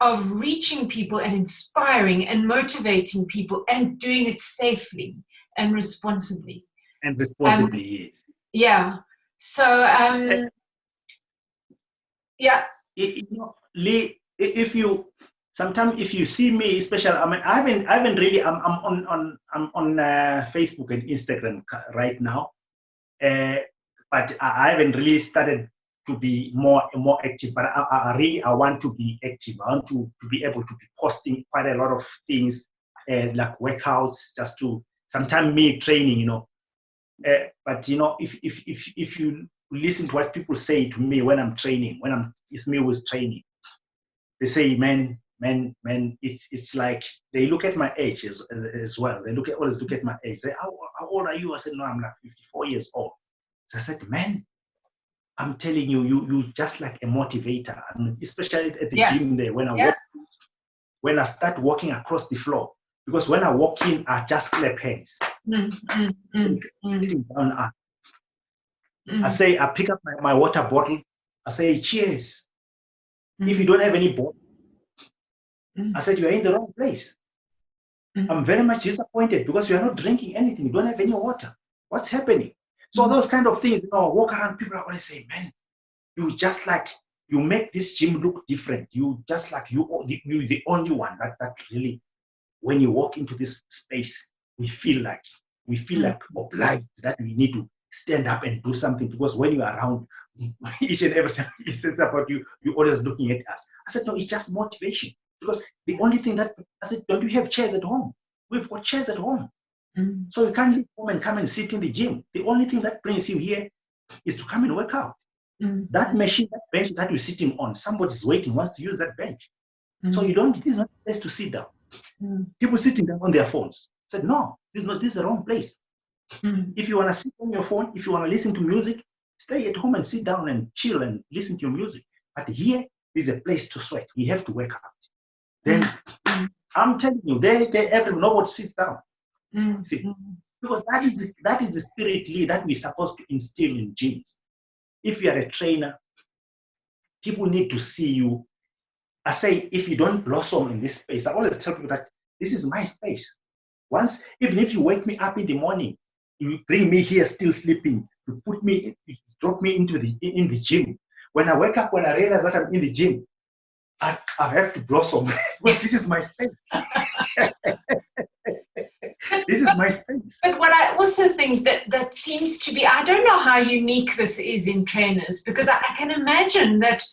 [SPEAKER 1] of reaching people and inspiring and motivating people and doing it safely and responsibly.
[SPEAKER 2] Yes.
[SPEAKER 1] Yeah. So Yeah.
[SPEAKER 2] You know, Lee, if you sometimes if you see me, especially, I mean, I haven't really. I'm on Facebook and Instagram right now, but I haven't really started to be more active. But I really I want to be active. I want to be able to be posting quite a lot of things, like workouts, just to sometimes me training, you know. But you know, if you listen to what people say to me when I'm training, it's me who's training, they say, man, it's like they look at my age as well. They always look at my age. Say, how old are you? I said, no, I'm like 54 years old. So I said, man, I'm telling you, you just like a motivator. I mean, especially at the gym there when I start walking across the floor. Because when I walk in, I just clap hands. Sitting down, I say, I pick up my water bottle. I say, cheers. If you don't have any bottle, I said, you are in the wrong place. I'm very much disappointed because you are not drinking anything. You don't have any water. What's happening? So those kind of things, you know, walk around, people are always saying, man, you just like, you make this gym look different. You just like, you the only one that really, when you walk into this space, we feel like obliged that we need to stand up and do something, because when you are around, each and every time he says about you, you're always looking at us. I said, no, it's just motivation. Because the only thing that, I said, don't we have chairs at home? We've got chairs at home. So you can't leave home and come and sit in the gym. The only thing that brings you here is to come and work out. That machine, that bench that you're sitting on, somebody's waiting, wants to use that bench. So you don't, this is not a place to sit down. People sitting down on their phones. I said, no, this is the wrong place. If you want to sit on your phone, if you want to listen to music, stay at home and sit down and chill and listen to your music. But here is a place to sweat. We have to work out. Then I'm telling you, nobody sits down. See, because that is the spirit, Lee, that we're supposed to instill in gyms. If you are a trainer, people need to see you. I say, if you don't blossom in this space, I always tell people that this is my space. Once, even if you wake me up in the morning, you bring me here still sleeping, you drop me in the gym. When I wake up, when I realize that I'm in the gym, I have to blossom because this is my space. This is my space.
[SPEAKER 1] But what I also think that seems to be, I don't know how unique this is in trainers, because I can imagine that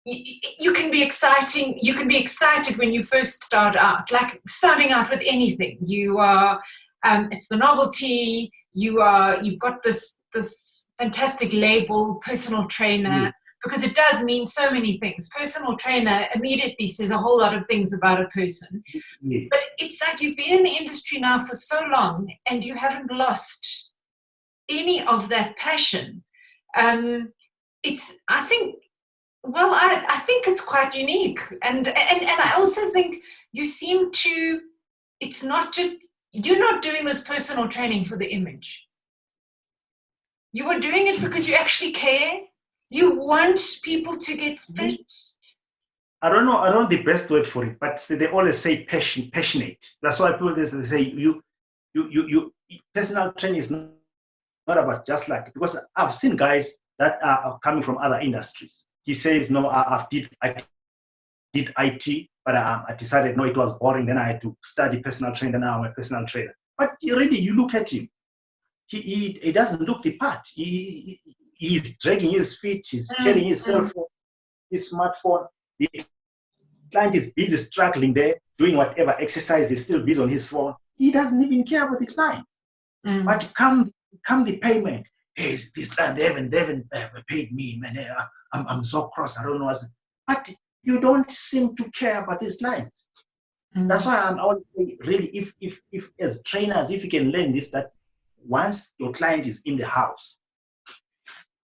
[SPEAKER 1] you can be excited when you first start out, like starting out with anything. You are, it's the novelty. You've got this fantastic label, personal trainer, because it does mean so many things. Personal trainer immediately says a whole lot of things about a person. But it's like you've been in the industry now for so long and you haven't lost any of that passion. I think it's quite unique. And I also think you seem to, it's not just, you're not doing this personal training for the image. You are doing it because you actually care. You want people to get fit.
[SPEAKER 2] I don't know the best word for it, but they always say passionate. That's why people they say you personal training is not about just like, because I've seen guys that are coming from other industries. He says, no, I did IT, but I decided, no, it was boring. Then I had to study personal training. Now I'm a personal trainer. But really, you look at him, he doesn't look the part. He's dragging his feet, he's carrying his cell phone, his smartphone. The client is busy struggling there, doing whatever exercise, he's still busy on his phone. He doesn't even care about the client. But come the payment, hey, this client, they haven't paid me, man. I'm so cross, I don't know what's. But you don't seem to care about these clients. That's why I'm always saying, really, if as trainers, if you can learn this, that once your client is in the house,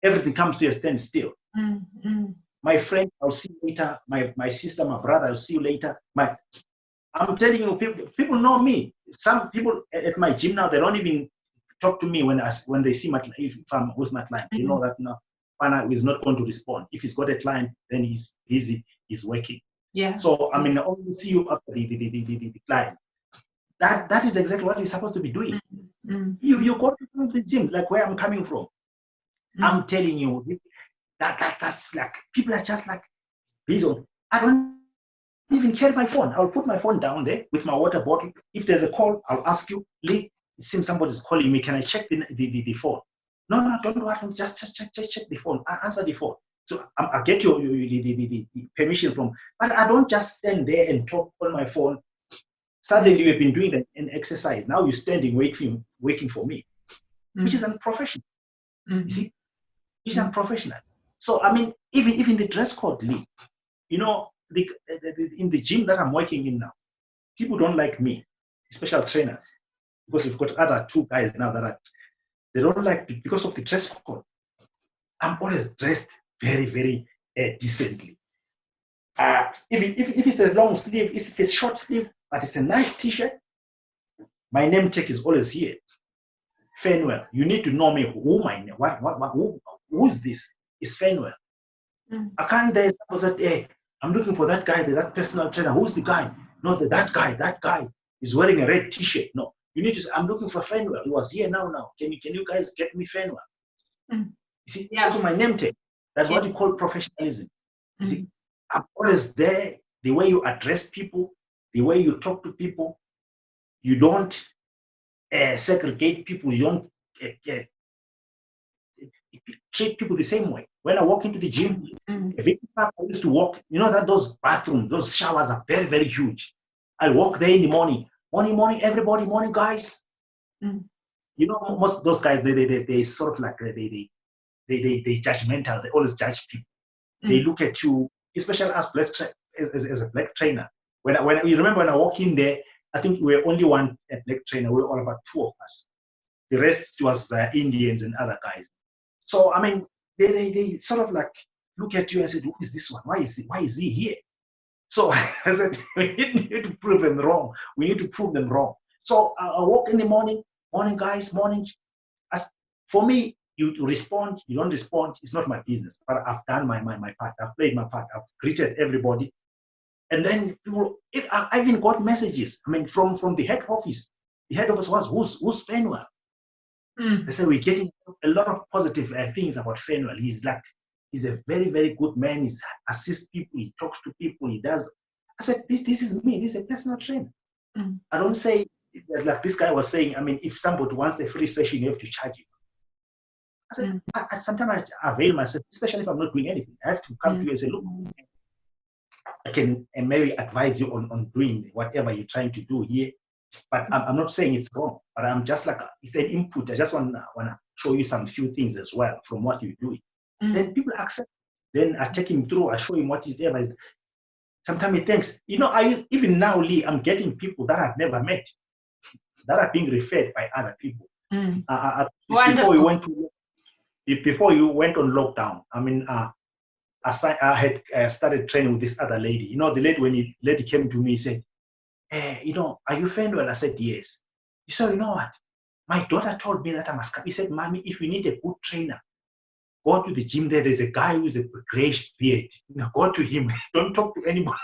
[SPEAKER 2] everything comes to a standstill. My friend, I'll see you later. My sister, my brother, I'll see you later. I'm telling you, people know me. Some people at my gym now, they don't even talk to me when they see if I'm with my client. They know that no, Fanuel is not going to respond. If he's got a client, then he's busy, he's working.
[SPEAKER 1] Yeah.
[SPEAKER 2] So I mean, I only see you after the client. That is exactly what you're supposed to be doing. You go to the gym, like where I'm coming from. I'm telling you, that's like, people are just like, based on, I don't even carry my phone. I'll put my phone down there with my water bottle. If there's a call, I'll ask you, Lee, it seems somebody's calling me. Can I check the phone? No, don't worry. Just check the phone. Answer the phone. So I get the permission from, but I don't just stand there and talk on my phone. Suddenly you've been doing an exercise. Now you're standing waiting for me, which is unprofessional. You see, which is unprofessional. So I mean, even the dress code, Lee, you know, in the gym that I'm working in now, people don't like me, special trainers, because we've got other two guys now they don't like me because of the dress code. I'm always dressed very, very decently. If it's a long sleeve, if it's short sleeve, but it's a nice t-shirt, my name tag is always here. Fanuel, you need to know me. Who is this? It's Fanuel. I can't say, hey, I'm looking for that guy, that personal trainer. Who's the guy? No, that guy is wearing a red t-shirt. No, you need to say, I'm looking for Fanuel. He was here now. Can you guys get me Fanuel? You see, also my name tag. That's what you call professionalism. You see, I'm always there. The way you address people, the way you talk to people, you don't segregate people. You don't treat people the same way. When I walk into the gym, if I used to walk, you know that those bathrooms, those showers are very, very huge. I walk there in the morning, everybody, morning, guys. You know, most of those guys, they sort of like they judgmental. They always judge people. They look at you, especially as as a black trainer. When you remember when I walk in there, I think we were only one black trainer. We were all about two of us. The rest was Indians and other guys. So I mean, they sort of like look at you and said, "Who is this one? Why is he here?" So I said, "We need to prove them wrong. We need to prove them wrong." So I walk in the morning, guys, morning. For me, you respond, you don't respond, it's not my business. But I've done my part. I've played my part. I've greeted everybody. And then people, I even got messages. I mean, from the head office. The head office was, who's Fanuel? They say we're getting a lot of positive things about Fanuel. He's a very, very good man. He assists people. He talks to people. He does. I said, this is me. This is a personal trainer. I don't say, like this guy was saying, I mean, if somebody wants a free session, you have to charge him. I said, sometimes I avail myself, especially if I'm not doing anything. I have to come to you and say, look, I can maybe advise you on doing whatever you're trying to do here. But I'm not saying it's wrong, but I'm just like, it's an input. I just want to show you some few things as well from what you're doing. Then people accept. Then I take him through. I show him what is ever. Sometimes he thinks, you know, even now, Lee, I'm getting people that I've never met that are being referred by other people. Before you went on lockdown, I mean, I had started training with this other lady. You know, the lady, when the lady came to me, said, you know, are you Fanuel? I said, yes. He said, you know what? My daughter told me that I must come. He said, Mommy, if you need a good trainer, go to the gym there. There's a guy with a grayish beard. You know, go to him. Don't talk to anybody.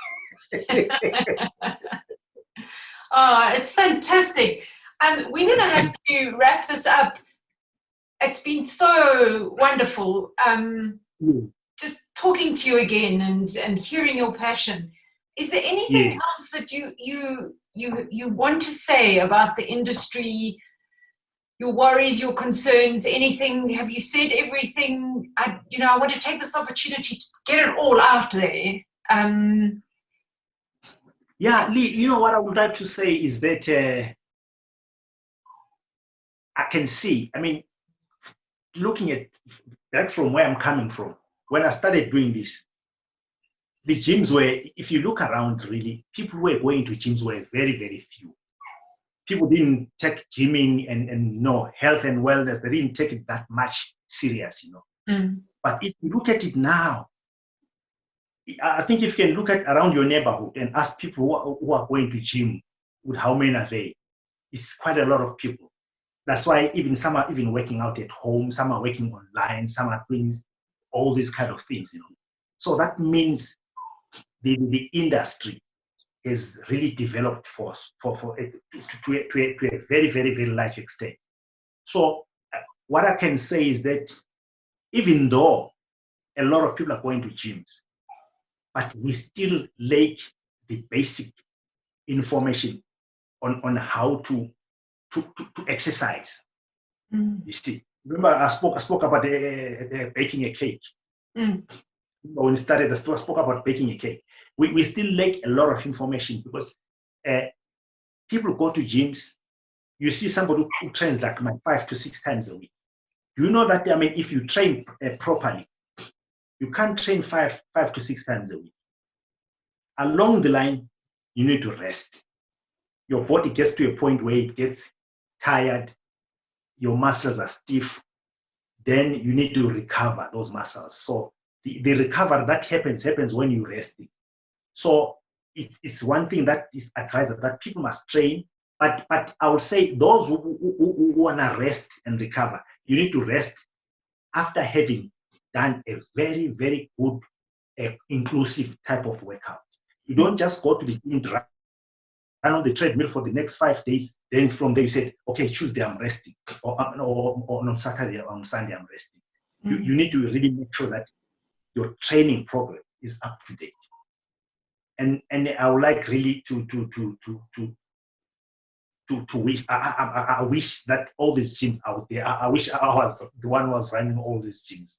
[SPEAKER 1] Oh, it's fantastic. We're going to have to wrap this up. It's been so wonderful just talking to you again and hearing your passion. Is there anything else that you want to say about the industry, your worries, your concerns, anything? Have you said everything? I want to take this opportunity to get it all out there.
[SPEAKER 2] Yeah, Lee, you know what I would like to say is that I can see, I mean, looking at that from where I'm coming from, when I started doing this, the gyms were, if you look around really, people who were going to gyms were very, very few. People didn't take gymming and health and wellness, they didn't take it that much serious, you know. But if you look at it now, I think if you can look at around your neighborhood and ask people who are going to gym, with how many are they? It's quite a lot of people. That's why even some are even working out at home, some are working online, some are doing all these kind of things, you know. So that means the industry is really developed to a very, very, very large extent. So what I can say is that even though a lot of people are going to gyms, but we still lack the basic information on how to exercise. You see, remember I spoke about baking a cake. When we started, I spoke about baking a cake. We still lack a lot of information because people go to gyms. You see somebody who trains like 5 to 6 times a week. You know that, I mean, if you train properly, you can't train 5 to 6 times a week. Along the line, you need to rest. Your body gets to a point where it gets tired, your muscles are stiff, then you need to recover those muscles. So the recovery that happens when you're resting. So it's one thing that is advised that people must train, but I would say those who want to rest and recover, you need to rest after having done a very, very good inclusive type of workout. You don't just go to the gym, run on the treadmill for the next 5 days. Then from there you say, okay, Tuesday I'm resting, or on Saturday or on Sunday I'm resting. You need to really make sure that your training program is up to date. And I would like really to wish. I wish that all these gyms out there. I wish I was the one who was running all these gyms,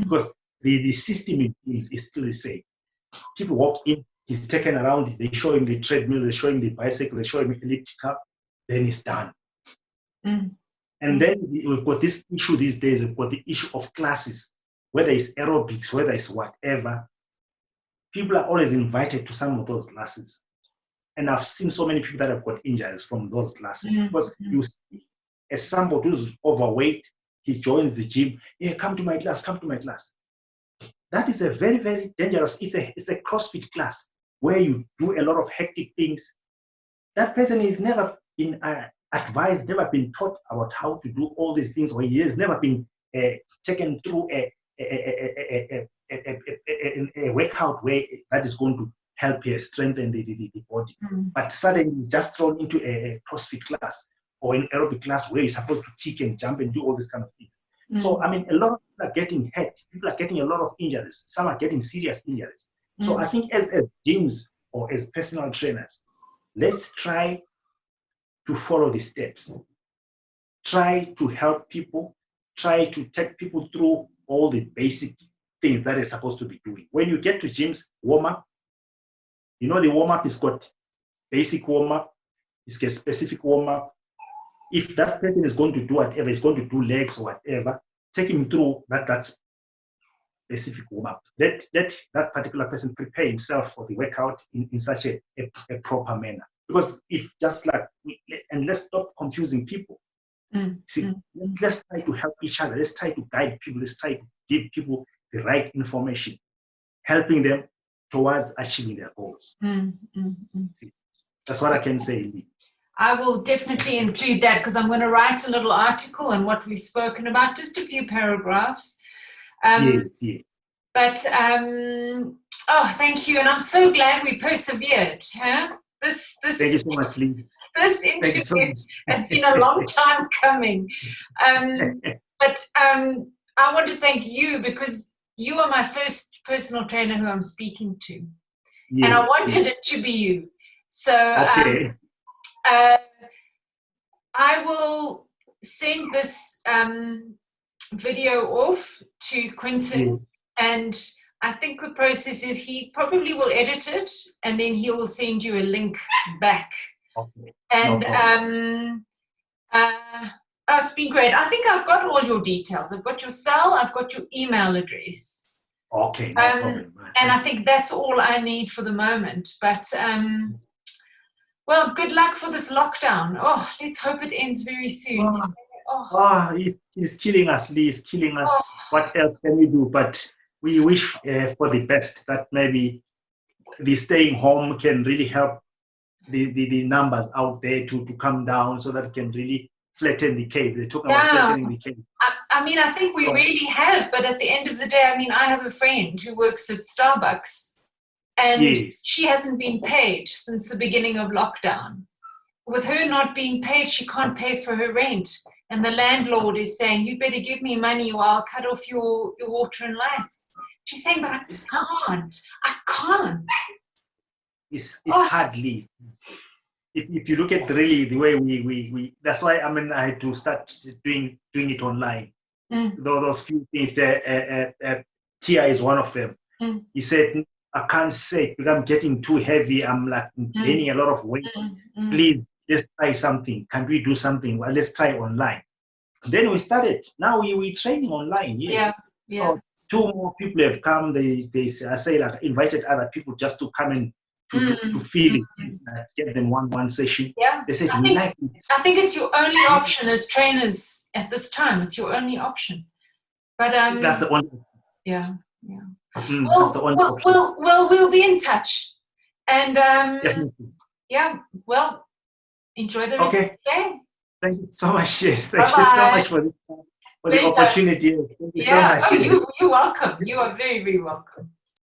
[SPEAKER 2] because the system is still the same. People walk in, he's taken around, they show him the treadmill, they show him the bicycle, they show him the elliptical, then he's done. And then we've got this issue these days, we've got the issue of classes, whether it's aerobics, whether it's whatever. People are always invited to some of those classes. And I've seen so many people that have got injuries from those classes. Because you see, as somebody who's overweight, he joins the gym, yeah, come to my class, come to my class. That is a very, very dangerous, it's a CrossFit class where you do a lot of hectic things. That person has never been advised, never been taught about how to do all these things, or he has never been taken through a workout where that is going to help her strengthen the body. But suddenly he's just thrown into a CrossFit class or an aerobic class where he's supposed to kick and jump and do all this kind of things. So, I mean, a lot of people are getting hurt. People are getting a lot of injuries. Some are getting serious injuries. So I think as gyms or as personal trainers, let's try to follow the steps. Try to help people. Try to take people through all the basic things that they're supposed to be doing. When you get to gyms, warm up. You know, the warm up is got basic warm up. It's got specific warm up. If that person is going to do whatever, is going to do legs or whatever, take him through that specific warm up. Let that particular person prepare himself for the workout in such a proper manner. Because if just like, and let's stop confusing people. See, let's try to help each other. Let's try to guide people. Let's try to give people the right information, helping them towards achieving their goals. See, that's what I can say.
[SPEAKER 1] I will definitely include that, because I'm going to write a little article on what we've spoken about, just a few paragraphs.
[SPEAKER 2] Yes.
[SPEAKER 1] But, oh, thank you. And I'm so glad we persevered. Huh? This
[SPEAKER 2] Thank you so much, Lee.
[SPEAKER 1] This interview has been a long time coming. But I want to thank you, because you are my first personal trainer who I'm speaking to.
[SPEAKER 2] Yes,
[SPEAKER 1] and I wanted it to be you. So
[SPEAKER 2] okay.
[SPEAKER 1] I will send this video off to Quentin, and I think the process is he probably will edit it, and then he will send you a link back.
[SPEAKER 2] Okay.
[SPEAKER 1] And
[SPEAKER 2] No
[SPEAKER 1] it's been great. I think I've got all your details. I've got your cell, I've got your email address.
[SPEAKER 2] Okay, no problem.
[SPEAKER 1] And I think that's all I need for the moment. But well, good luck for this lockdown. Oh, let's hope it ends very soon.
[SPEAKER 2] It's killing us, Lee. It's killing us. What else can we do? But we wish for the best, that maybe the staying home can really help the numbers out there to come down, so that it can really flatten the curve. They talk about flattening the curve.
[SPEAKER 1] I mean, I think we really have, but at the end of the day, I mean, I have a friend who works at Starbucks, and she hasn't been paid since the beginning of lockdown. With her not being paid, she can't pay for her rent. And the landlord is saying, you better give me money or I'll cut off your water and lights. She's saying, but
[SPEAKER 2] It's
[SPEAKER 1] I can't.
[SPEAKER 2] it's
[SPEAKER 1] Oh,
[SPEAKER 2] hardly. If you look at really the way we that's why I mean I had to start doing it online. Those few things. Tia is one of them. He said, I can't say because I'm getting too heavy. I'm like gaining a lot of weight. Please, let's try something. Can we do something? Well, let's try online. Then we started. Now we training online. Yes. So 2 more people have come. They I say like invited other people just to come and to feel it, get them one session.
[SPEAKER 1] Yeah.
[SPEAKER 2] They said we like this.
[SPEAKER 1] I think it's your only option as trainers at this time. It's your only option. But
[SPEAKER 2] That's the only.
[SPEAKER 1] Yeah.
[SPEAKER 2] That's the only option.
[SPEAKER 1] Well, we'll be in touch. And
[SPEAKER 2] Definitely.
[SPEAKER 1] yeah, well, enjoy the rest of the day.
[SPEAKER 2] Thank you so much. Yes. Thank you so much for the opportunity. Thank you so much.
[SPEAKER 1] Oh, you're welcome. You are very, very welcome.